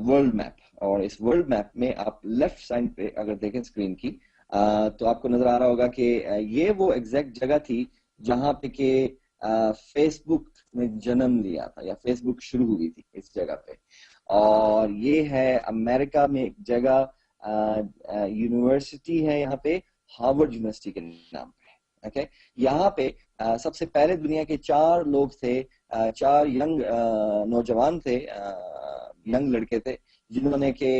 World map, और इस world map में आप लेफ्ट साइड पे अगर देखें स्क्रीन की तो आपको नजर आ रहा होगा कि ये वो एग्जैक्ट जगह थी जहां पे के फेसबुक ने जन्म लिया था या फेसबुक शुरू हुई थी इस जगह पे। और ये है अमेरिका में एक जगह, यूनिवर्सिटी है यहाँ पे, हार्वर्ड यूनिवर्सिटी के नाम पे। ओके, यहाँ पे सबसे पहले दुनिया के 4 लोग थे, 4 यंग नौजवान थे, यंग लड़के थे जिन्होंने के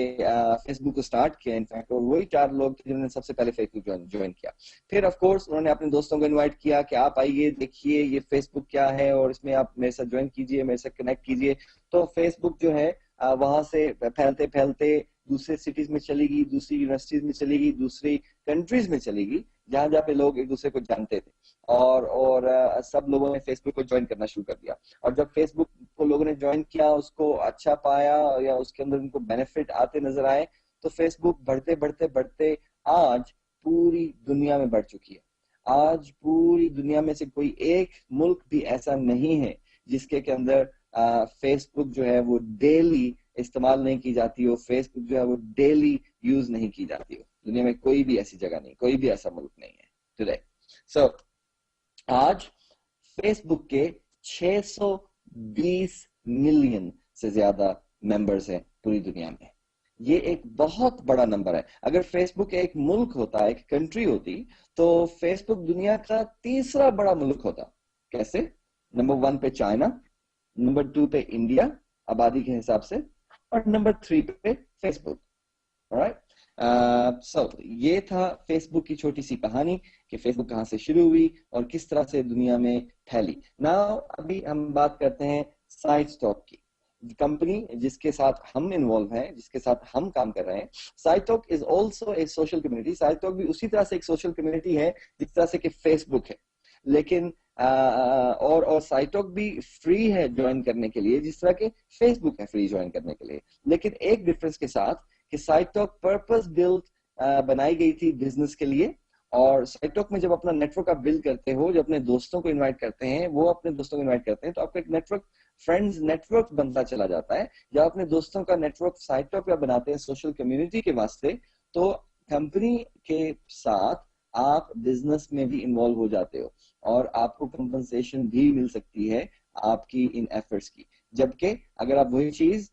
फेसबुक को स्टार्ट किया। इनफैक्ट और वही 4 लोग थे जिन्होंने सबसे पहले फेसबुक ज्वाइन किया। फिर ऑफ कोर्स उन्होंने अपने दोस्तों को इनवाइट किया कि आप आइए, देखिए ये फेसबुक क्या है और इसमें आप मेरे साथ ज्वाइन कीजिए, मेरे साथ कनेक्ट कीजिए। तो फेसबुक जो है वहां से फैलते फैलते दूसरे सिटीज में चली गई, दूसरी यूनिवर्सिटीज में चली गई, दूसरी कंट्रीज में चली गई, जहां जहां पे लोग एक दूसरे को जानते थे। और सब लोगों ने फेसबुक को ज्वाइन करना शुरू कर दिया। और जब फेसबुक को लोगों ने ज्वाइन किया, उसको अच्छा पाया या उसके अंदर उनको बेनिफिट आते नजर आए, तो फेसबुक बढ़ते बढ़ते बढ़ते आज पूरी दुनिया में बढ़ चुकी है। आज पूरी दुनिया में से कोई एक मुल्क भी ऐसा नहीं है जिसके के अंदर फेसबुक जो है वो डेली इस्तेमाल नहीं की जाती हो, फेसबुक जो है वो डेली यूज नहीं की जाती हो। दुनिया में कोई भी ऐसी जगह नहीं, कोई भी ऐसा मुल्क नहीं है टुडे। सो आज फेसबुक के 620 मिलियन से ज्यादा मेंबर्स हैं पूरी दुनिया में। ये एक बहुत बड़ा नंबर है। अगर फेसबुक एक मुल्क होता, एक कंट्री होती, तो फेसबुक दुनिया का तीसरा बड़ा मुल्क होता। कैसे? नंबर 1 पे चाइना, नंबर 2 पे इंडिया आबादी के हिसाब से, और नंबर 3 पे फेसबुक। ऑलराइट, सो ये था फेसबुक की छोटी सी कहानी कि फेसबुक कहां से शुरू हुई और किस तरह से दुनिया में फैली। नाउ अभी हम बात करते हैं साइटस्टॉक की, कंपनी जिसके साथ हम इन्वॉल्व हैं, जिसके साथ हम काम कर रहे हैं। SiteTalk is also a social community. SiteTalk भी उसी तरह से एक सोशल कम्युनिटी है जिस तरह से कि फेसबुक है, लेकिन और साइटस्टॉक भी फ्री है ज्वाइन करने के लिए, जिस तरह के फेसबुक है फ्री ज्वाइन करने के लिए। लेकिन एक डिफरेंस के साथ कि साइटस्टॉक पर्पस बिल्ड बनाई गई थी बिजनेस के लिए, और साइटस्टॉक में जब अपना नेटवर्क आप बिल्ड करते हो, जब अपने दोस्तों को इनवाइट करते हैं, वो अपने दोस्तों को इनवाइट करते हैं, तो आपका एक नेटवर्क, फ्रेंड्स नेटवर्क बनता चला जाता है। जब अपने दोस्तों का नेटवर्क साइटस्टॉक पे बनाते हैं सोशल कम्युनिटी के वास्ते, तो कंपनी के साथ आप बिजनेस में भी इन्वॉल्व हो जाते हो और आपको कंपनसेशन भी मिल सकती है आपकी इन एफर्ट्स की। जबकि अगर आप वही चीज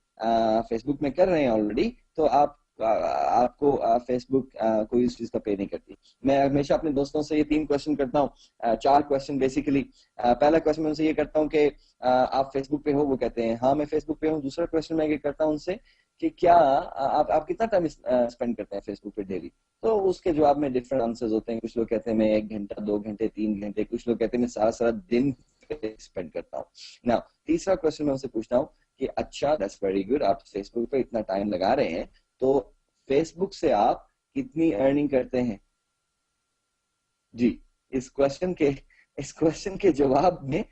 फेसबुक में कर रहे हैं ऑलरेडी, तो आपको फेसबुक कोई इस चीज का पे नहीं करती। मैं हमेशा अपने दोस्तों से ये 3 क्वेश्चन करता हूँ, 4 क्वेश्चन बेसिकली। पहला क्वेश्चन मैं उनसे ये करता हूँ कि आप फेसबुक पे हो? वो कहते हैं हाँ मैं फेसबुक पे हूँ। दूसरा क्वेश्चन मैं ये करता हूँ उनसे कि क्या आप कितना टाइम स्पेंड करते हैं फेसबुक पे डेली? तो उसके जवाब में डिफरेंट आंसर्स होते हैं। कुछ लोग कहते हैं मैं 1 घंटा, 2 घंटे, 3 घंटे, कुछ लोग कहते हैं मैं सारा सारा दिन स्पेंड करता हूँ। नाउ तीसरा क्वेश्चन मैं उनसे पूछता हूँ कि अच्छा दैट्स वेरी गुड, आप फेसबुक पे इतना टाइम लगा रहे हैं, तो फेसबुक से आप कितनी अर्निंग करते हैं? जी, इस क्वेश्चन के जवाब में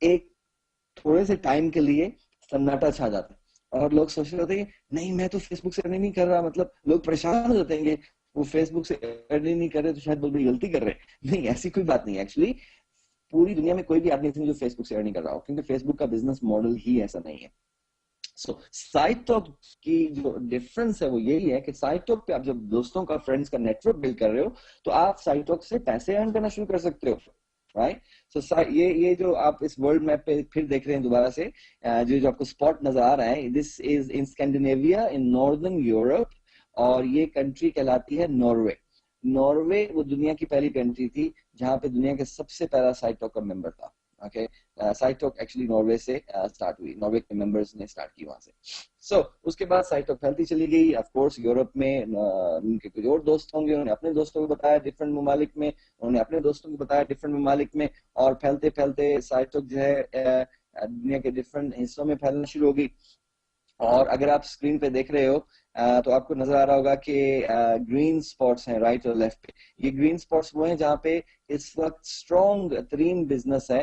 एक थोड़े से टाइम के लिए सन्नाटा छा जाता है और लोग सोच रहे होते हैं नहीं मैं तो फेसबुक से अर्निंग नहीं कर रहा। मतलब लोग परेशान हो जाते हैं, वो फेसबुक से अर्निंग नहीं कर रहे तो शायद बहुत बड़ी गलती कर रहे हैं। नहीं, ऐसी कोई बात नहीं है। एक्चुअली पूरी दुनिया में कोई भी आदमी नहीं जो फेसबुक से अर्निंग कर रहा हो, क्योंकि फेसबुक का बिजनेस मॉडल ही ऐसा नहीं है। सो साइटस्टॉक की जो डिफरेंस है वो यही है कि साइटस्टॉक पे आप जब दोस्तों का, फ्रेंड्स का नेटवर्क बिल्ड कर रहे हो, तो आप साइटस्टॉक से पैसे अर्न करना शुरू कर सकते हो। राइट, सो ये जो आप इस वर्ल्ड मैप पे फिर देख रहे हैं दोबारा से, जो आपको स्पॉट नजर आ रहा है, this is in Scandinavia in northern Europe, और ये कंट्री कहलाती है नॉर्वे। नॉर्वे वो दुनिया की पहली कंट्री थी जहां पे दुनिया के सबसे पहला साइटस्टॉक का मेंबर था। ओके, साइटस्टॉक एक्चुअली नॉर्वे से स्टार्ट हुई, नॉर्वे के मेंबर्स ने स्टार्ट की वहां से। सो उसके बाद साइटस्टॉक फैलती चली गई। ऑफ कोर्स यूरोप में उनके कुछ और दोस्त होंगे, उन्होंने अपने दोस्तों को बताया डिफरेंट ममालिक में, उन्होंने अपने दोस्तों को बताया डिफरेंट ममालिक में, और फैलते फैलते साइटस्टॉक जो है दुनिया के डिफरेंट हिस्सों में फैलना शुरू हो गई। और अगर आप स्क्रीन पे देख रहे हो तो आपको नजर आ रहा होगा कि ग्रीन स्पॉट्स हैं राइट और लेफ्ट पे। ये ग्रीन स्पॉट्स वो हैं जहाँ पे इस वक्त स्ट्रॉन्ग तरीन बिजनेस है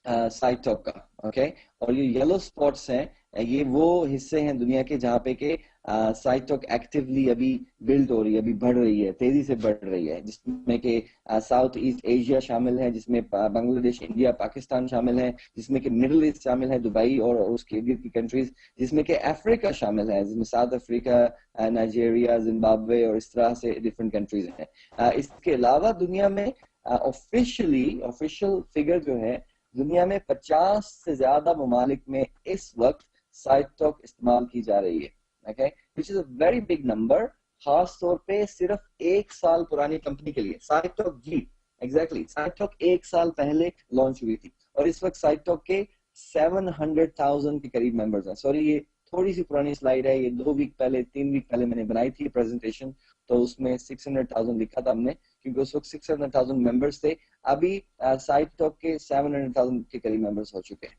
साइटस्टॉक का। ओके, और ये येलो स्पॉट्स हैं ये वो हिस्से हैं दुनिया के जहाँ पे के साइटॉक एक्टिवली अभी बिल्ड हो रही है, अभी बढ़ रही है, तेजी से बढ़ रही है, जिसमें के साउथ ईस्ट एशिया शामिल है, जिसमें बांग्लादेश, इंडिया, पाकिस्तान शामिल है, जिसमें कि मिडिल ईस्ट शामिल है, दुबई और उसके इर्द की कंट्रीज, जिसमें कि अफ्रीका शामिल है, जिसमें साउथ अफ्रीका, नाइजीरिया, जिम्बाब्वे और इस तरह से डिफरेंट कंट्रीज हैं। इसके अलावा दुनिया में ऑफिशियल फिगर जो है, दुनिया में 50 से ज्यादा ममालिक में इस वक्त साइटॉक इस्तेमाल की जा रही है, okay, which is a very big number, खास तौर पे सिर्फ 1 साल पुरानी कंपनी के लिए। साइटॉक जी एग्जैक्टली साइटॉक 1 साल पहले लॉन्च हुई थी और इस वक्त साइटॉक के 700,000 के करीब मेंबर्स हैं। सॉरी, ये थोड़ी सी पुरानी स्लाइड है, ये 2 वीक पहले, 3 वीक पहले मैंने बनाई थी प्रेजेंटेशन, तो उसमें 600,000 लिखा था हमने, क्योंकि उस वक्त 600,000 मेंबर्स थे। अभी साइटॉक के 700,000 के करीब मेंबर्स हो चुके हैं।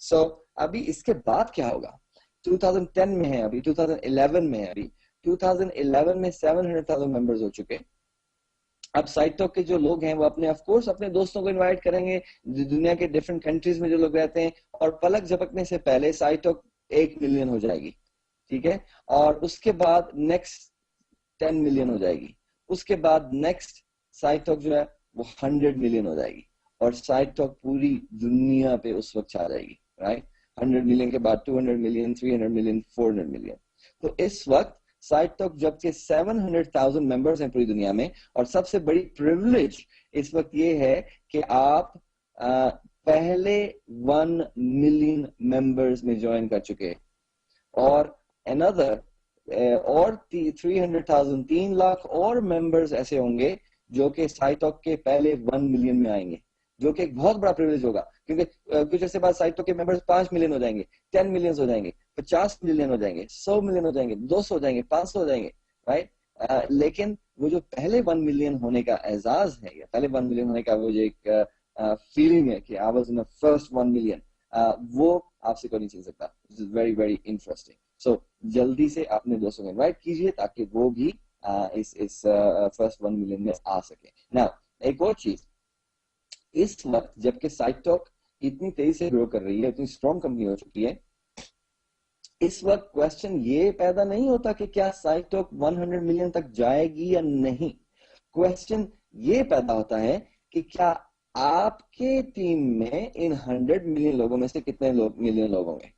सो अभी इसके बाद क्या होगा? 2010 में है, अभी 2011 में है, अभी 2011 में 700,000 मेंबर्स हो चुके हैं। अब साइटॉक के जो लोग हैं वो अपने ऑफ कोर्स अपने दोस्तों को इनवाइट करेंगे, दुनिया के डिफरेंट कंट्रीज में जो लोग रहते हैं, और पलक झपकने से पहले साइटॉक 1 मिलियन हो जाएगी, ठीक है, और उसके बाद नेक्स्ट 10 मिलियन हो जाएगी, उसके बाद नेक्स्ट साइटॉक जो है वो 100 मिलियन हो जाएगी, और साइटॉक पूरी दुनिया पे उस वक्त छा जाएगी, राइट। 100 मिलियन के बाद 200 मिलियन, 300 मिलियन, 400 मिलियन। तो इस वक्त साइटॉक जबकि 700,000 मेंबर्स हैं पूरी दुनिया में, और सबसे बड़ी प्रिविलेज इस वक्त ये है कि आप पहले 1 मिलियन मेंबर्स में ज्वाइन कर चुके हैं, और अनदर और 300,000, 3 लाख और मेंबर्स ऐसे होंगे जो कि साइटॉक के पहले 1 मिलियन में आएंगे, जो कि एक बहुत बड़ा प्रिविलेज होगा, क्योंकि कुछ ऐसे बाद साइटॉक के मेंबर्स 5 मिलियन हो जाएंगे, 10 मिलियन हो जाएंगे, 50 मिलियन हो जाएंगे, 100 मिलियन हो जाएंगे, 200 हो जाएंगे, 500 हो जाएंगे, राइट। लेकिन वो जो पहले 1 मिलियन होने का एजाज है, या पहले 1 मिलियन होने का वो जो एक फीलिंग है कि I was in the first 1 million, वो आपसे कोई नहीं छीन सकता। This is very very interesting. So जल्दी से अपने दोस्तों को इनवाइट कीजिए ताकि वो भी इस फर्स्ट 1 मिलियन में आ सके। नाउ एक और चीज, इस वक्त जबकि साइटॉक इतनी तेजी से ग्रो कर रही है, इतनी स्ट्रॉन्ग कंपनी हो चुकी है, इस वक्त क्वेश्चन ये पैदा नहीं होता कि क्या साइटॉक 100 मिलियन तक जाएगी या नहीं। क्वेश्चन ये पैदा होता है कि क्या आपके टीम में इन 100 मिलियन लोगों में से कितने मिलियन लोग होंगे,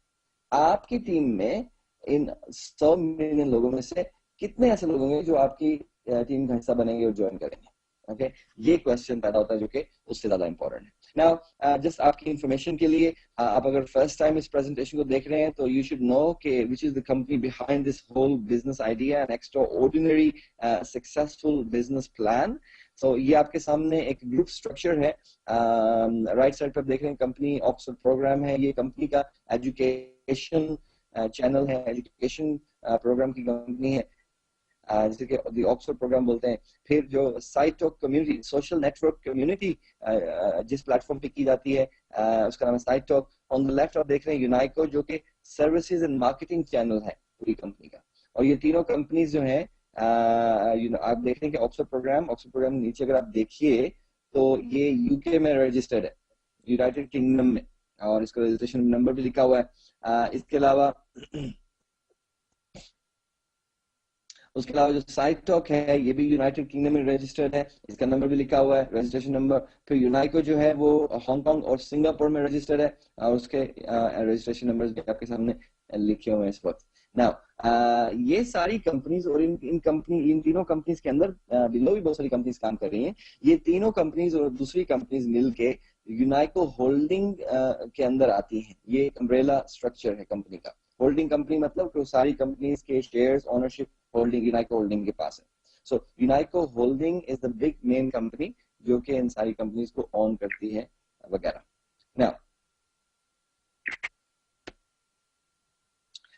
आपकी टीम में इन 100 मिलियन लोगों में से कितने ऐसे लोग होंगे जो आपकी टीम का हिस्सा बनेंगे और ज्वाइन करेंगे। ओके, ये क्वेश्चन पैदा होता है जो कि उससे ज्यादा इंपॉर्टेंट है। नाउ जस्ट आपकी इंफॉर्मेशन के लिए, आप अगर फर्स्ट टाइम इस प्रेजेंटेशन को देख रहे हैं तो यू शुड नो कि which is the company behind this whole business idea and extraordinary successful business plan. So ये आपके सामने एक ग्रुप स्ट्रक्चर है, राइट साइड पर देख रहे हैं कंपनी ऑक्सफोर्ड प्रोग्राम है, ये कंपनी का एजुकेशन चैनल है, एजुकेशन प्रोग्राम की कंपनी है, जिसे कि द ऑक्सफोर्ड प्रोग्राम बोलते हैं। फिर जो साइटॉक कम्युनिटी, सोशल नेटवर्क कम्युनिटी जिस प्लेटफॉर्म पे की जाती है, उसका नाम है साइटॉक। ऑन द लेफ्ट आप देख रहे हैं यूनाइको, जो कि सर्विसेज एंड मार्केटिंग चैनल है पूरी कंपनी का। और ये तीनों कंपनीज जो है, आप देख रहे हैं कि ऑक्सफोर्ड प्रोग्राम नीचे अगर आप देखिए तो ये यूके में रजिस्टर्ड है, यूनाइटेड किंगडम में, और इसका रजिस्ट्रेशन नंबर भी लिखा हुआ है। इसके अलावा उसके अलावा जो साइटॉक है ये भी यूनाइटेड किंगडम में रजिस्टर्ड है, इसका नंबर भी लिखा हुआ है, रजिस्ट्रेशन नंबर। फिर यूनाइको जो है वो हांगकांग और सिंगापुर में रजिस्टर्ड है, और उसके रजिस्ट्रेशन नंबर्स भी आपके सामने लिखे हुए हैं इस वक्त। नाउ ये सारी कंपनीज, और इन तीनों कंपनीज के अंदर बिलो भी बहुत सारी कंपनीज काम कर रही हैं। ये तीनों कंपनीज और दूसरी कंपनीज मिलके यूनाइको होल्डिंग के अंदर आती हैं। ये अम्ब्रेला स्ट्रक्चर है कंपनी का। होल्डिंग कंपनी मतलब कि सारी कंपनीज के shares, ownership holding Unaico holding के पास है। So Unaico holding is the big main company जो कि इन सारी कंपनीज को ऑन करती है वगैरह।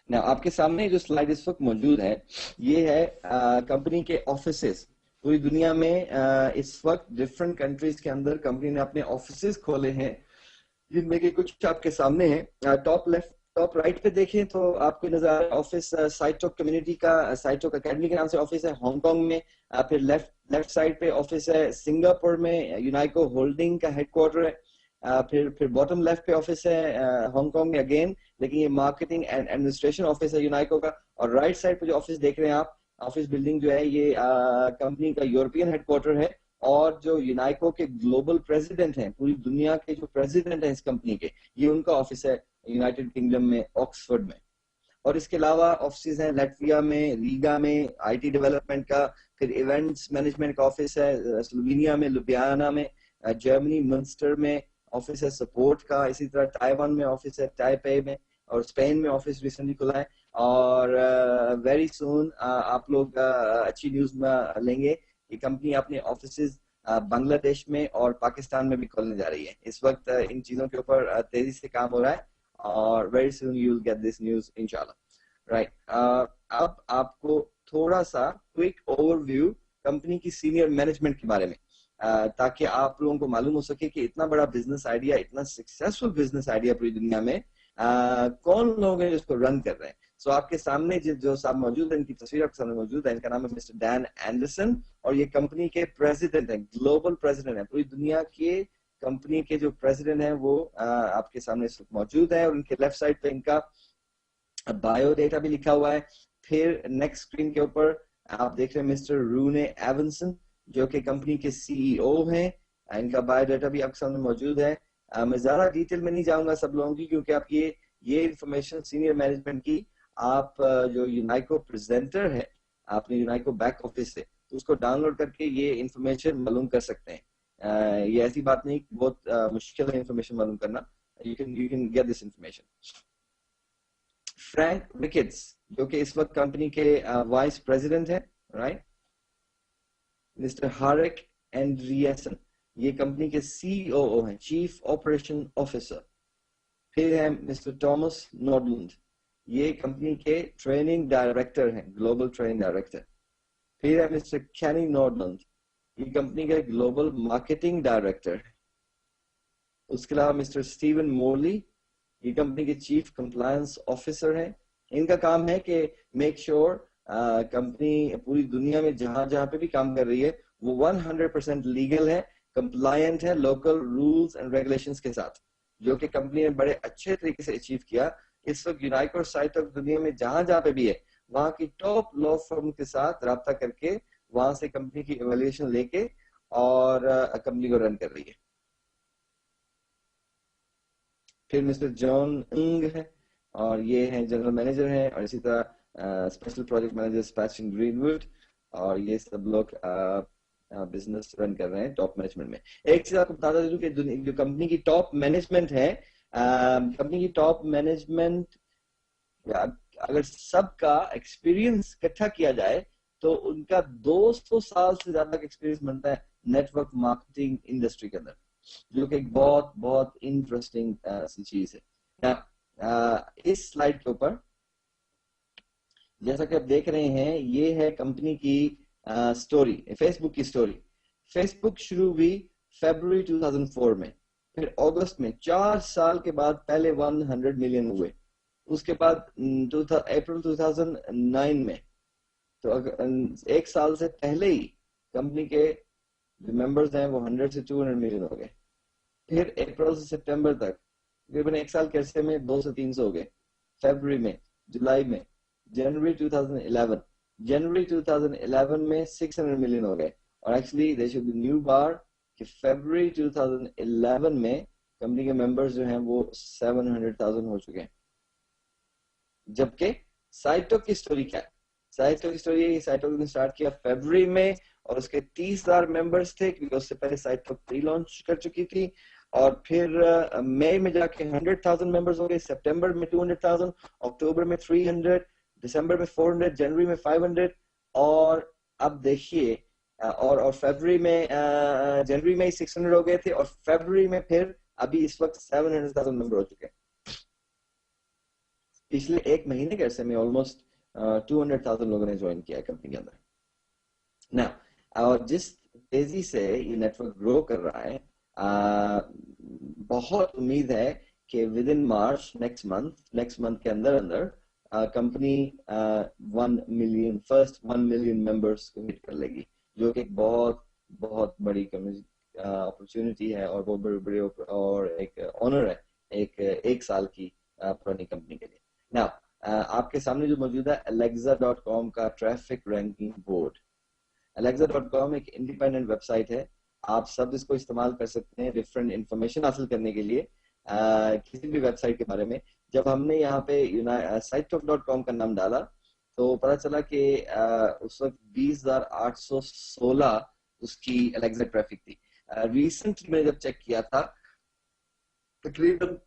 नाउ आपके सामने जो स्लाइड इस वक्त मौजूद है, ये है कंपनी के ऑफिसेस पूरी दुनिया में। इस वक्त डिफरेंट कंट्रीज के अंदर कंपनी ने अपने ऑफिसेस खोले हैं, जिनमें के कुछ आपके सामने हैं। टॉप राइट पे देखें तो आपको नजर आ रहा है ऑफिस साइटॉक कम्युनिटी का, साइटॉक अकेडमी के नाम से ऑफिस है हांगकांग में। फिर लेफ्ट साइड पे ऑफिस है सिंगापुर में, यूनाइको होल्डिंग का हेडक्वार्टर है। फिर बॉटम लेफ्ट पे ऑफिस है हांगकांग में अगेन, लेकिन ये मार्केटिंग एंड एडमिनिस्ट्रेशन ऑफिस है यूनाइको का। और राइट साइड पे जो ऑफिस देख रहे हैं आप, ऑफिस बिल्डिंग जो है ये कंपनी का यूरोपियन हेडक्वार्टर है। और जो यूनाइको के ग्लोबल प्रेसिडेंट हैं, पूरी दुनिया के जो प्रेसिडेंट हैं इस कंपनी के, ये उनका ऑफिस है यूनाइटेड किंगडम में ऑक्सफोर्ड में। और इसके अलावा ऑफिस हैं लैटविया में, रीगा में आईटी डेवलपमेंट का, फिर इवेंट्स मैनेजमेंट का ऑफिस है स्लोवेनिया में लुबियाना में, जर्मनी मुंस्टर में ऑफिस है सपोर्ट का, इसी तरह ताइवान में ऑफिस है ताइपे में, और स्पेन में ऑफिस रिसेंटली खुला है। और वेरी सून आप लोग अच्छी न्यूज में लेंगे, ये कंपनी अपने ऑफिस बांग्लादेश में और पाकिस्तान में भी खोलने जा रही है। इस वक्त इन चीजों के ऊपर तेजी से काम हो रहा है और very soon you will get this news इंशाल्लाह। राइट, अब आपको थोड़ा सा क्विक ओवरव्यू कंपनी की सीनियर मैनेजमेंट के बारे में, ताकि आप लोगों को मालूम हो सके कि इतना बड़ा बिजनेस आइडिया, इतना सक्सेसफुल बिजनेस आइडिया पूरी दुनिया में कौन लोग हैं जो इसको रन कर रहे हैं। सो आपके सामने जो साहब मौजूद है, इनकी तस्वीर आपके सामने मौजूद है। इनका नाम है मिस्टर डैन एंडरसन और ये कंपनी के प्रेसिडेंट हैं, ग्लोबल प्रेसिडेंट है। पूरी दुनिया के कंपनी के जो प्रेसिडेंट हैं वो आपके सामने मौजूद है। और उनके लेफ्ट साइड पे इनका बायोडेटा भी लिखा हुआ है। फिर नेक्स्ट स्क्रीन के ऊपर आप देख रहे हैं मिस्टर रूने एवंसन, जो कि कंपनी के सीईओ हैं। इनका बायोडाटा भी आपके सामने मौजूद है। मैं ज्यादा डिटेल में नहीं जाऊंगा सब लोगों की, क्योंकि आप ये इंफॉर्मेशन सीनियर मैनेजमेंट की आप जो यूनाइको प्रेजेंटर है अपने यूनाइको बैक ऑफिस से, तो उसको डाउनलोड करके ये इंफॉर्मेशन मालूम कर सकते हैं। ये ऐसी बात नहीं, बहुत मुश्किल है इंफॉर्मेशन मालूम करना। You can get this information. Frank rickets, जो कि इस वक्त कंपनी के वाइस प्रेसिडेंट है, राइट। मिस्टर हारेक एंड्रियसन, ये कंपनी के सीईओ हैं, चीफ ऑपरेशन ऑफिसर। फिर है मिस्टर थॉमस नॉर्डलैंड, ये कंपनी के ट्रेनिंग डायरेक्टर हैं, ग्लोबल ट्रेनिंग डायरेक्टर। फिर है मिस्टर कैनी नॉर्डलैंड, ये कंपनी के ग्लोबल मार्केटिंग डायरेक्टर। उसके अलावा मिस्टर स्टीवन मोरली, ये कंपनी के चीफ कंप्लायंस ऑफिसर हैं। इनका काम है कि मेक श्योर कंपनी पूरी दुनिया में जहां जहां पे भी काम कर रही है वो 100% लीगल है, कंप्लायंट है लोकल रूल्स एंड रेगुलेशंस के साथ, जो कि कंपनी ने बड़े अच्छे तरीके से अचीव किया। इस वक्त यूनाइको साइट ऑफ दुनिया में जहां जहां पे भी है, वहां की टॉप लॉ फर्म के साथ राब्ता करके वहां से कंपनी की इवैल्यूएशन लेके और कंपनी को रन कर रही है। फिर मिस्टर जॉन इंग है और ये है जनरल मैनेजर है, और इसी तरह special project manager Sebastian greenwood, और ये सब लोग बिजनेस रन कर रहे हैं टॉप मैनेजमेंट में। एक चीज आपको बताता दूं कि जो कंपनी की टॉप मैनेजमेंट है, कंपनी की टॉप मैनेजमेंट अगर सबका एक्सपीरियंस इकट्ठा किया जाए तो उनका 200 साल से ज्यादा का एक्सपीरियंस बनता है नेटवर्क मार्केटिंग इंडस्ट्री के अंदर, जो कि एक बहुत बहुत इंटरेस्टिंग सी चीज है। इस स्लाइड के ऊपर जैसा कि आप देख रहे हैं, ये है कंपनी की स्टोरी, फेसबुक की स्टोरी। फेसबुक शुरू हुई फरवरी 2004 में, फिर अगस्त में 4 साल के बाद पहले 100 मिलियन हुए। उसके बाद अप्रैल 2009 में, तो एक साल से पहले ही कंपनी के जो मेंबर्स हैं वो 100 से 200 मिलियन हो गए। फिर अप्रैल से सितंबर तक तकरीबन एक साल के अरसे में 200 से 300 हो गए। फरवरी में, जुलाई में, जनवरी 2011 में 600 मिलियन हो गए। और actually there should be new bar कि फरवरी 2011 में कंपनी के मेंबर्स जो हैं वो 700,000 हो चुके हैं। जबकि साइटो की स्टोरी क्या है? साइटो की स्टोरी है, साइटो ने स्टार्ट किया फरवरी में और उसके 30,000 मेंबर्स थे, क्योंकि उससे पहले साइटो प्री लॉन्च कर चुकी थी। और फिर मई में जाके 100,000 मेंबर्स हो गए, सितंबर में 200,000, अक्टूबर में 300, दिसंबर में 400, जनवरी में 500, और अब देखिए और फरवरी में जनवरी में 600 हो गए थे, और फरवरी में फिर अभी इस वक्त 700,000 मेंबर हो चुके हैं। पिछले एक महीने के अरसे में ऑलमोस्ट 200,000 लोगों ने ज्वाइन किया है कंपनी के अंदर ना। और जिस तेजी से ये नेटवर्क ग्रो कर रहा है, बहुत उम्मीद है कि with in March next month के अंदर अंदर कंपनी 1 मिलियन मेंबर्स को हिट कर लेगी, जो कि एक बहुत बहुत बड़ी अपॉर्चुनिटी है और बहुत बड़ी बड़ी और एक ऑनर है एक साल की पुरानी कंपनी के लिए। नाउ आपके सामने जो मौजूद है alexa.com का ट्रैफिक रैंकिंग बोर्ड। alexa.com एक इंडिपेंडेंट वेबसाइट है, आप सब इसको इस्तेमाल कर सकते हैं डिफरेंट इंफॉर्मेशन हासिल करने के लिए किसी भी वेबसाइट के बारे में। जब हमने यहाँ पे sitetalk.com का नाम डाला तो पता चला कि उस वक्त 20,816 उसकी Alexa ट्रैफिक थी। रिसेंटली मैंने जब चेक किया था तकरीबन